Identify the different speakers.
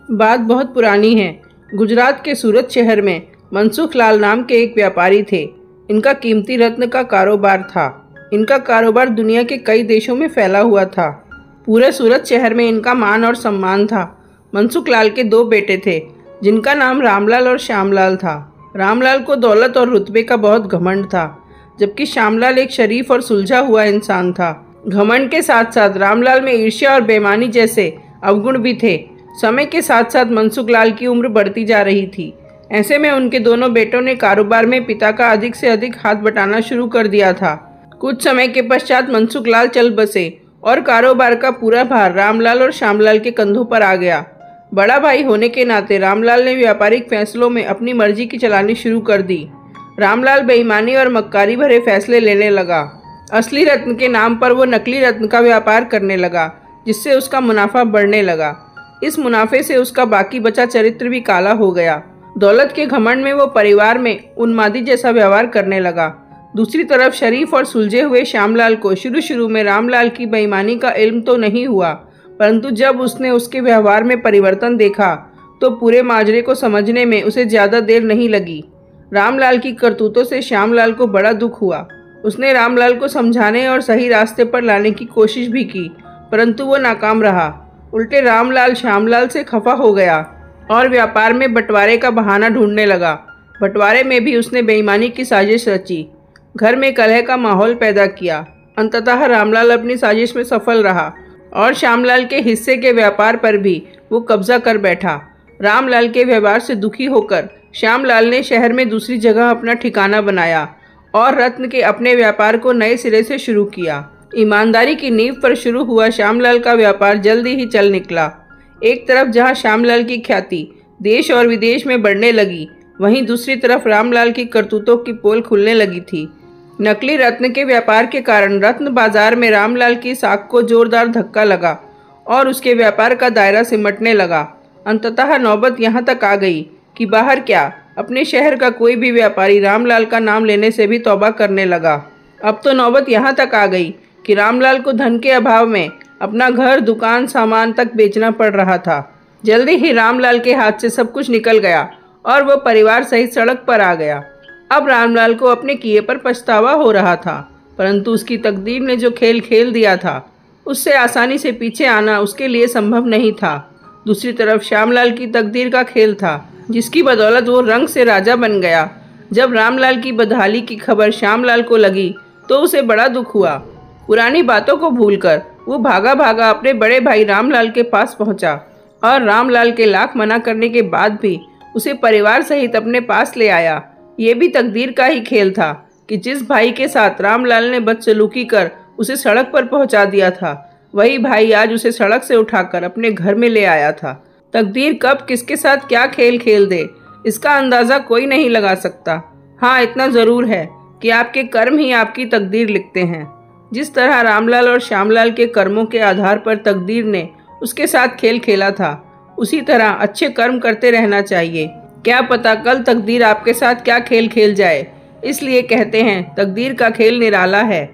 Speaker 1: बात बहुत पुरानी है। गुजरात के सूरत शहर में मनसुख लाल नाम के एक व्यापारी थे। इनका कीमती रत्न का कारोबार था। इनका कारोबार दुनिया के कई देशों में फैला हुआ था। पूरे सूरत शहर में इनका मान और सम्मान था। मनसुख लाल के दो बेटे थे जिनका नाम रामलाल और श्यामलाल था। रामलाल को दौलत और रुतबे का बहुत घमंड था, जबकि श्यामलाल एक शरीफ और सुलझा हुआ इंसान था। घमंड के साथ साथ रामलाल में ईर्ष्या और बेईमानी जैसे अवगुण भी थे। समय के साथ साथ मनसुख लाल की उम्र बढ़ती जा रही थी। ऐसे में उनके दोनों बेटों ने कारोबार में पिता का अधिक से अधिक हाथ बटाना शुरू कर दिया था। कुछ समय के पश्चात मनसुख लाल चल बसे और कारोबार का पूरा भार रामलाल और श्यामलाल के कंधों पर आ गया। बड़ा भाई होने के नाते रामलाल ने व्यापारिक फैसलों में अपनी मर्जी की चलानी शुरू कर दी। रामलाल बेईमानी और मक्कारी भरे फैसले लेने लगा। असली रत्न के नाम पर वो नकली रत्न का व्यापार करने लगा, जिससे उसका मुनाफा बढ़ने लगा। इस मुनाफे से उसका बाकी बचा चरित्र भी काला हो गया। दौलत के घमंड में वो परिवार में उन्मादी जैसा व्यवहार करने लगा। दूसरी तरफ शरीफ और सुलझे हुए श्यामलाल को शुरू में रामलाल की बेईमानी का इल्म तो नहीं हुआ, परंतु जब उसने उसके व्यवहार में परिवर्तन देखा तो पूरे माजरे को समझने में उसे ज़्यादा देर नहीं लगी। रामलाल की करतूतों से श्यामलाल को बड़ा दुख हुआ। उसने रामलाल को समझाने और सही रास्ते पर लाने की कोशिश भी की, परंतु वो नाकाम रहा। उल्टे रामलाल श्यामलाल से खफा हो गया और व्यापार में बंटवारे का बहाना ढूंढने लगा। बंटवारे में भी उसने बेईमानी की साजिश रची, घर में कलह का माहौल पैदा किया। अंततः रामलाल अपनी साजिश में सफल रहा और श्यामलाल के हिस्से के व्यापार पर भी वो कब्जा कर बैठा। रामलाल के व्यवहार से दुखी होकर श्यामलाल ने शहर में दूसरी जगह अपना ठिकाना बनाया और रत्न के अपने व्यापार को नए सिरे से शुरू किया। ईमानदारी की नींव पर शुरू हुआ श्यामलाल का व्यापार जल्दी ही चल निकला। एक तरफ जहां श्यामलाल की ख्याति देश और विदेश में बढ़ने लगी, वहीं दूसरी तरफ रामलाल की करतूतों की पोल खुलने लगी थी। नकली रत्न के व्यापार के कारण रत्न बाजार में रामलाल की साख को जोरदार धक्का लगा और उसके व्यापार का दायरा सिमटने लगा। अंततः नौबत यहाँ तक आ गई कि बाहर क्या, अपने शहर का कोई भी व्यापारी रामलाल का नाम लेने से भी तौबा करने लगा। अब तो नौबत यहाँ तक आ गई कि रामलाल को धन के अभाव में अपना घर, दुकान, सामान तक बेचना पड़ रहा था। जल्दी ही रामलाल के हाथ से सब कुछ निकल गया और वो परिवार सहित सड़क पर आ गया। अब रामलाल को अपने किए पर पछतावा हो रहा था, परंतु उसकी तकदीर ने जो खेल खेल दिया था उससे आसानी से पीछे आना उसके लिए संभव नहीं था। दूसरी तरफ श्यामलाल की तकदीर का खेल था, जिसकी बदौलत वो रंग से राजा बन गया। जब रामलाल की बदहाली की खबर श्यामलाल को लगी तो उसे बड़ा दुख हुआ। पुरानी बातों को भूलकर वो भागा भागा अपने बड़े भाई रामलाल के पास पहुंचा और रामलाल के लाख मना करने के बाद भी उसे परिवार सहित अपने पास ले आया। ये भी तकदीर का ही खेल था कि जिस भाई के साथ रामलाल ने बदसलूकी कर उसे सड़क पर पहुंचा दिया था, वही भाई आज उसे सड़क से उठाकर अपने घर में ले आया था। तकदीर कब किसके साथ क्या खेल खेल दे, इसका अंदाज़ा कोई नहीं लगा सकता। हाँ, इतना ज़रूर है कि आपके कर्म ही आपकी तकदीर लिखते हैं। जिस तरह रामलाल और श्यामलाल के कर्मों के आधार पर तकदीर ने उसके साथ खेल खेला था, उसी तरह अच्छे कर्म करते रहना चाहिए। क्या पता कल तकदीर आपके साथ क्या खेल खेल जाए। इसलिए कहते हैं तकदीर का खेल निराला है।